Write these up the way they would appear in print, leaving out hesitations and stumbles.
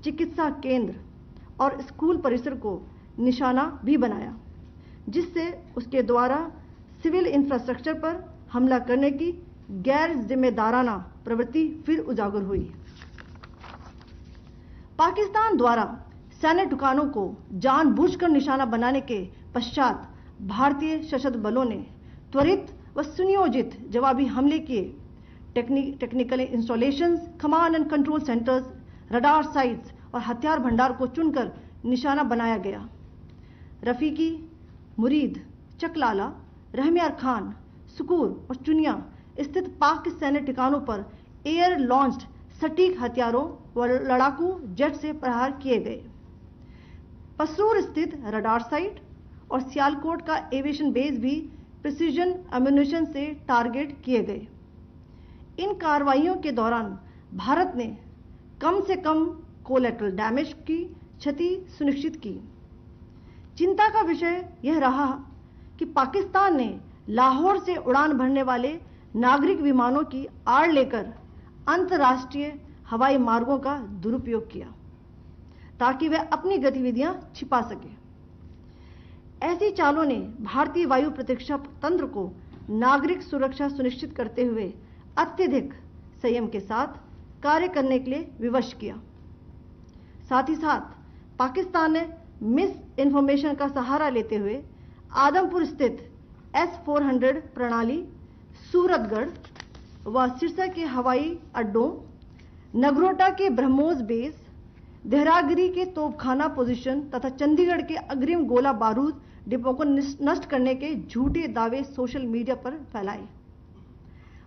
चिकित्सा केंद्र और स्कूल परिसर को निशाना भी बनाया, जिससे उसके द्वारा सिविल इंफ्रास्ट्रक्चर पर हमला करने की गैर जिम्मेदाराना प्रवृत्ति फिर उजागर हुई। पाकिस्तान द्वारा सैन्य ठिकानों को जानबूझकर निशाना बनाने के पश्चात भारतीय सशस्त्र बलों ने त्वरित व सुनियोजित जवाबी हमले किए। Technical installations, command and control centres, radar sites और हथियार भंडार को चुनकर निशाना बनाया गया। रफीकी, मुरीद, चकलाला, रहमियार खान, सुकूर और चुनिया स्थित पाक के सैन्य ठिकानों पर एयर लॉन्च्ड सटीक हथियारों व लड़ाकू जेट से प्रहार किए गए। पसरूर स्थित रडार साइट और सियालकोट का एविएशन बेस भी प्रिसीजन एम्यूनिशन से टारगेट किए गए। इन कार्रवाइयों के दौरान भारत ने कम से कम कोलैटरल डैमेज की क्षति सुनिश्चित की। चिंता का विषय यह रहा कि पाकिस्तान ने लाहौर से उड़ान भरने वाले नागरिक विमानों की आड़ लेकर अंतर्राष्ट्रीय हवाई मार्गों का दुरुपयोग किया ताकि वह अपनी गतिविधियां छिपा सके। ऐसी चालों ने भारतीय वायु प्रतिरक्षा तंत्र को नागरिक सुरक्षा सुनिश्चित करते हुए अत्यधिक संयम के साथ कार्य करने के लिए विवश किया। साथ ही साथ पाकिस्तान ने मिस इन्फॉर्मेशन का सहारा लेते हुए आदमपुर स्थित S-400 प्रणाली, सूरतगढ़ व सिरसा के हवाई अड्डों, नगरोटा के ब्रह्मोस बेस, देहरागिरी के तोपखाना पोजीशन तथा चंडीगढ़ के अग्रिम गोला बारूद डिपो को नष्ट करने के झूठे दावे सोशल मीडिया पर फैलाए।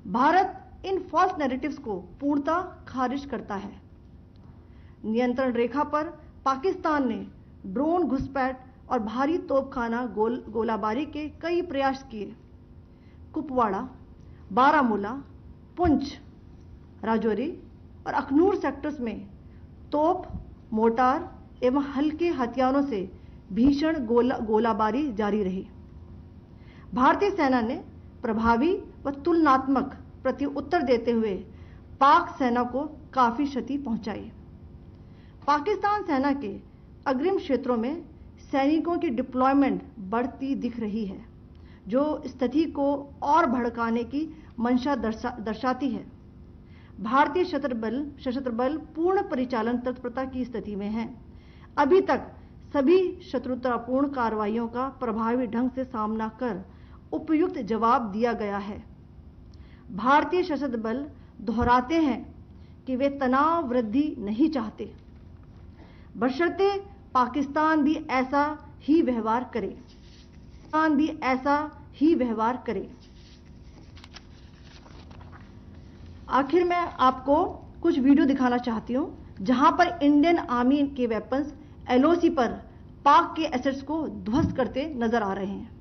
भारत इन फॉल्स नैरेटिव्स को पूर्णतः खारिज करता है। नियंत्रण रेखा पर पाकिस्तान ने ड्रोन घुसपैठ और भारी तोपखाना गोलाबारी के कई प्रयास किए। कुपवाड़ा, बारामूला, पुंछ, राजौरी और अखनूर सेक्टर्स में तोप, मोर्टार एवं हल्के हथियारों से भीषण गोलाबारी जारी रही। भारतीय सेना ने प्रभावी व तुलनात्मक प्रत्युत्तर देते हुए पाक सेना को काफी क्षति पहुंचाई। पाकिस्तान सेना के अग्रिम क्षेत्रों में सैनिकों की डिप्लॉयमेंट बढ़ती दिख रही है, जो स्थिति को और भड़काने की मंशा दर्शाती है। भारतीय सशस्त्र बल पूर्ण परिचालन तत्परता की स्थिति में है। अभी तक सभी शत्रुतापूर्ण कार्रवाइयों का प्रभावी ढंग से सामना कर उपयुक्त जवाब दिया गया है। भारतीय सशस्त्र बल दोहराते हैं कि वे तनाव वृद्धि नहीं चाहते, बशर्ते पाकिस्तान भी ऐसा ही व्यवहार करे। आखिर मैं आपको कुछ वीडियो दिखाना चाहती हूं जहां पर इंडियन आर्मी के वेपन्स LOC पर पाक के एसेट्स को ध्वस्त करते नजर आ रहे हैं।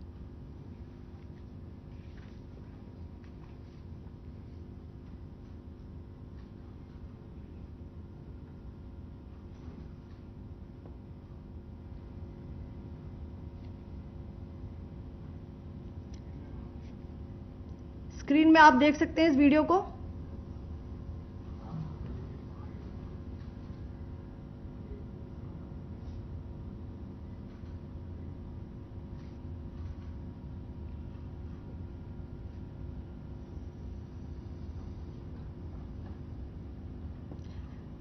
स्क्रीन में आप देख सकते हैं इस वीडियो को।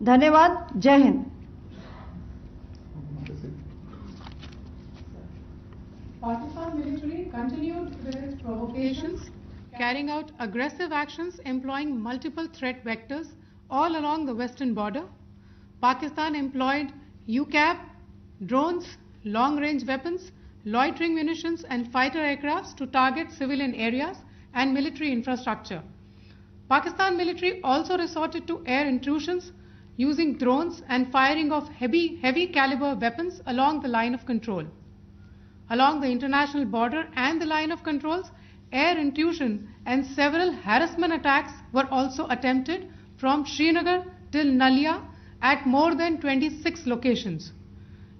धन्यवाद। जय Hind. Pakistan military continued with its provocations, carrying out aggressive actions employing multiple threat vectors all along the western border. Pakistan employed UCAV, drones, long-range weapons, loitering munitions and fighter aircrafts to target civilian areas and military infrastructure. Pakistan military also resorted to air intrusions using drones and firing of heavy caliber weapons along the line of control. Along the international border and the line of controls, air intrusion and several harassment attacks were also attempted from Srinagar till Nalia at more than 26 locations.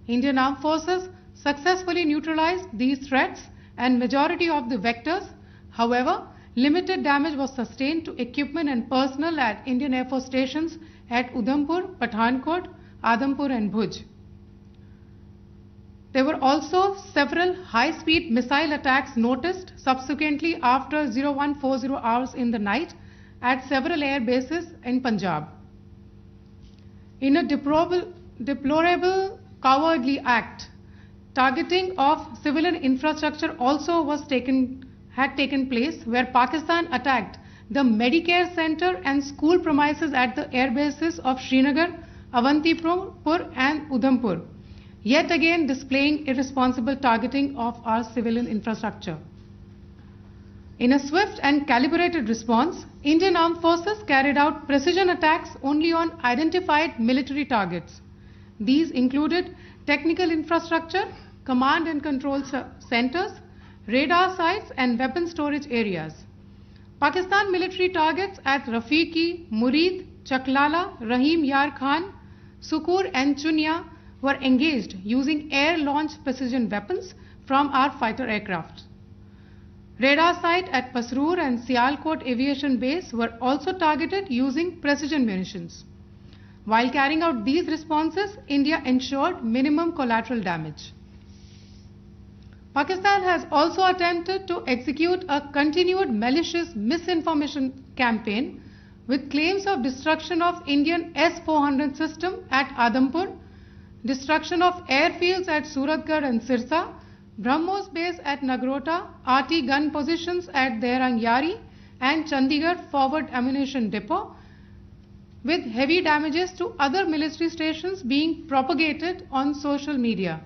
Indian Armed Forces successfully neutralized these threats and majority of the vectors. However, limited damage was sustained to equipment and personnel at Indian Air Force stations at Udhampur, Pathankot, Adampur and Bhuj. There were also several high-speed missile attacks noticed subsequently after 0140 hours in the night at several air bases in Punjab. In a deplorable cowardly act, targeting of civilian infrastructure also had taken place, where Pakistan attacked the Medicare center and school premises at the air bases of Srinagar, Avantipur and Udhampur, yet again displaying irresponsible targeting of our civilian infrastructure. In a swift and calibrated response, Indian Armed Forces carried out precision attacks only on identified military targets. These included technical infrastructure, command and control centers, radar sites and weapon storage areas. Pakistan military targets at Rafiqi, Murid, Chaklala, Rahim Yar Khan, Sukur and Chunya were engaged using air-launched precision weapons from our fighter aircraft. Radar site at Pasroor and Sialkot Aviation Base were also targeted using precision munitions. While carrying out these responses, India ensured minimum collateral damage. Pakistan has also attempted to execute a continued malicious misinformation campaign with claims of destruction of Indian S-400 system at Adampur, destruction of airfields at Suratgarh and Sirsa, BrahMos base at Nagrota, RT gun positions at Derang Yari and Chandigarh forward ammunition depot, with heavy damages to other military stations being propagated on social media.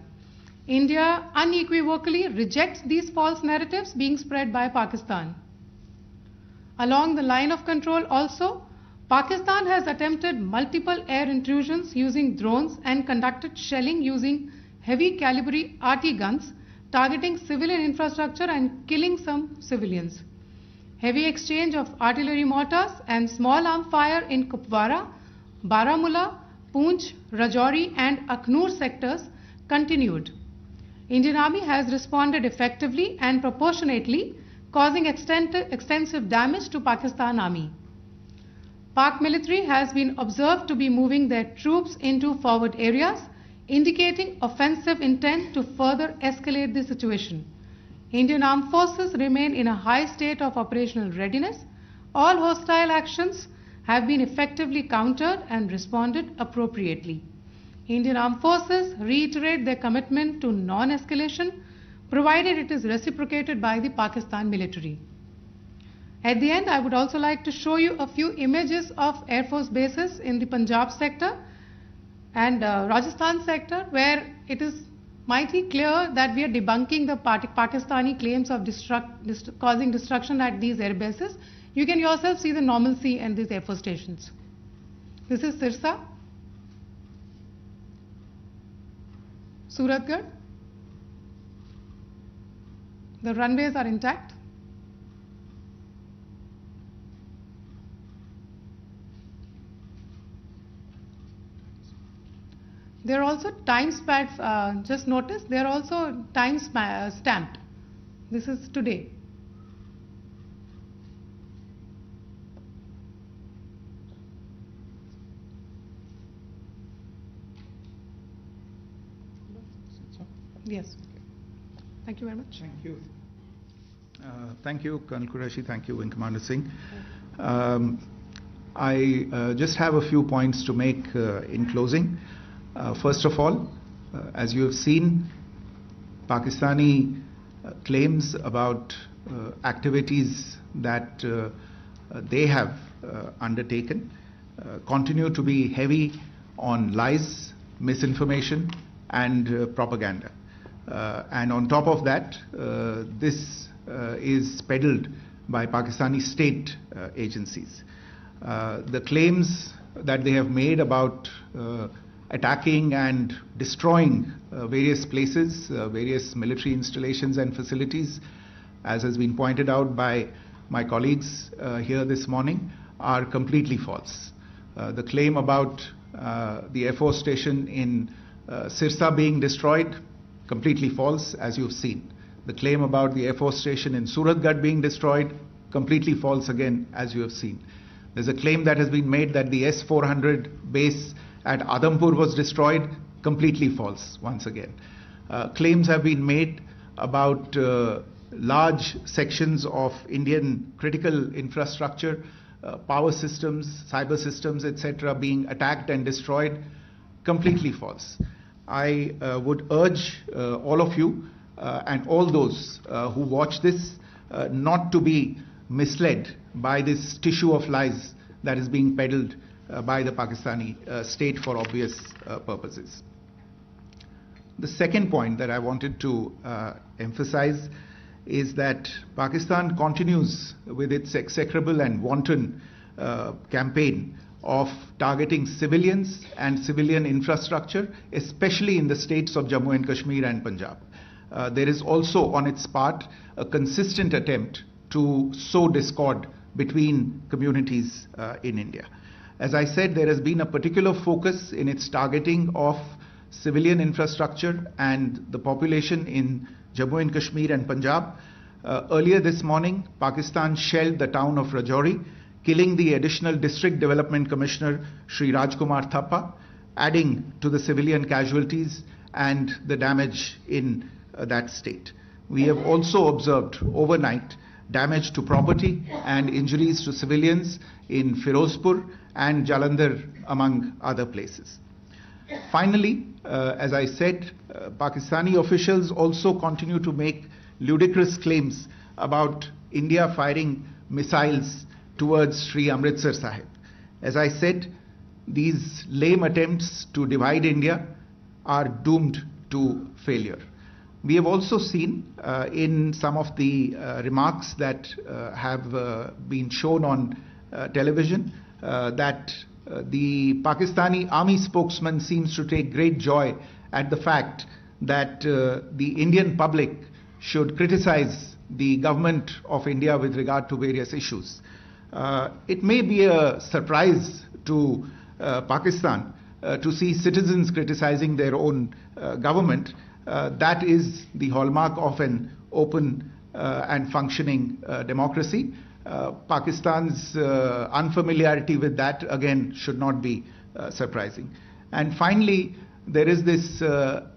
India unequivocally rejects these false narratives being spread by Pakistan. Along the line of control also, Pakistan has attempted multiple air intrusions using drones and conducted shelling using heavy caliber RT guns, targeting civilian infrastructure and killing some civilians. Heavy exchange of artillery mortars and small arm fire in Kupwara, Baramulla, Poonch, Rajouri and Aknoor sectors continued. Indian Army has responded effectively and proportionately, causing extensive damage to Pakistan Army. Pak military has been observed to be moving their troops into forward areas, indicating offensive intent to further escalate the situation. Indian Armed Forces remain in a high state of operational readiness. All hostile actions have been effectively countered and responded appropriately. Indian Armed Forces reiterate their commitment to non-escalation, provided it is reciprocated by the Pakistan military. At the end, I would also like to show you a few images of Air Force bases in the Punjab sector and Rajasthan sector, where it is mighty clear that we are debunking the Pakistani claims of causing destruction at these air bases. You can yourself see the normalcy in these Air Force stations. This is Sirsa, Suratgarh. The runways are intact. There are also time stamps, just notice, they are also time stamped. This is today. Yes. Thank you very much. Thank you. Thank you, Colonel Qureshi. Thank you, Wing Commander Singh. I just have a few points to make in closing. First of all, as you have seen, Pakistani claims about activities that they have undertaken continue to be heavy on lies, misinformation and propaganda. And on top of that, this is peddled by Pakistani state agencies. The claims that they have made about attacking and destroying various places, various military installations and facilities, as has been pointed out by my colleagues here this morning, are completely false. The claim about the Air Force station in Sirsa being destroyed, completely false, as you've seen. The claim about the Air Force station in Suratgarh being destroyed, completely false again, as you have seen. There's a claim that has been made that the S-400 base at Adampur was destroyed, completely false once again. Claims have been made about large sections of Indian critical infrastructure, power systems, cyber systems, etc. being attacked and destroyed, completely false. I would urge all of you and all those who watch this not to be misled by this tissue of lies that is being peddled by the Pakistani state for obvious purposes. The second point that I wanted to emphasize is that Pakistan continues with its execrable and wanton campaign of targeting civilians and civilian infrastructure, especially in the states of Jammu and Kashmir and Punjab. There is also on its part a consistent attempt to sow discord between communities in India. As I said, there has been a particular focus in its targeting of civilian infrastructure and the population in Jammu and Kashmir and Punjab. Earlier this morning, Pakistan shelled the town of Rajouri, killing the additional District Development Commissioner Shri Rajkumar Thappa, adding to the civilian casualties and the damage in that state. We have also observed overnight damage to property and injuries to civilians in Firozpur and Jalandhar, among other places. Finally, as I said, Pakistani officials also continue to make ludicrous claims about India firing missiles towards Sri Amritsar Sahib. As I said, these lame attempts to divide India are doomed to failure. We have also seen in some of the remarks that have been shown on television that the Pakistani army spokesman seems to take great joy at the fact that the Indian public should criticize the government of India with regard to various issues. It may be a surprise to Pakistan to see citizens criticizing their own government. That is the hallmark of an open and functioning democracy. Pakistan's unfamiliarity with that, again, should not be surprising. And finally, there is this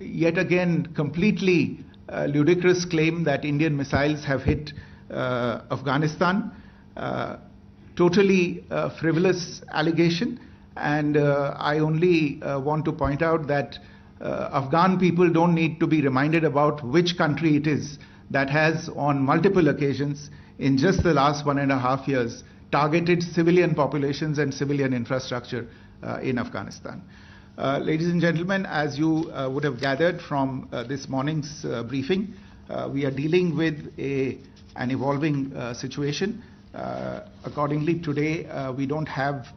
yet again completely ludicrous claim that Indian missiles have hit Afghanistan. Totally frivolous allegation, and I only want to point out that Afghan people don't need to be reminded about which country it is that has on multiple occasions in just the last 1.5 years targeted civilian populations and civilian infrastructure in Afghanistan. Ladies and gentlemen, as you would have gathered from this morning's briefing, we are dealing with an evolving situation. Accordingly, today we don't have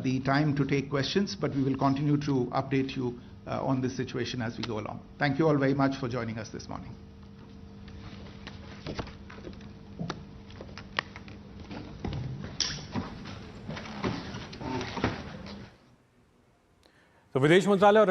the time to take questions, but we will continue to update you on this situation as we go along. Thank you all very much for joining us this morning. तो विदेश मंत्रालय और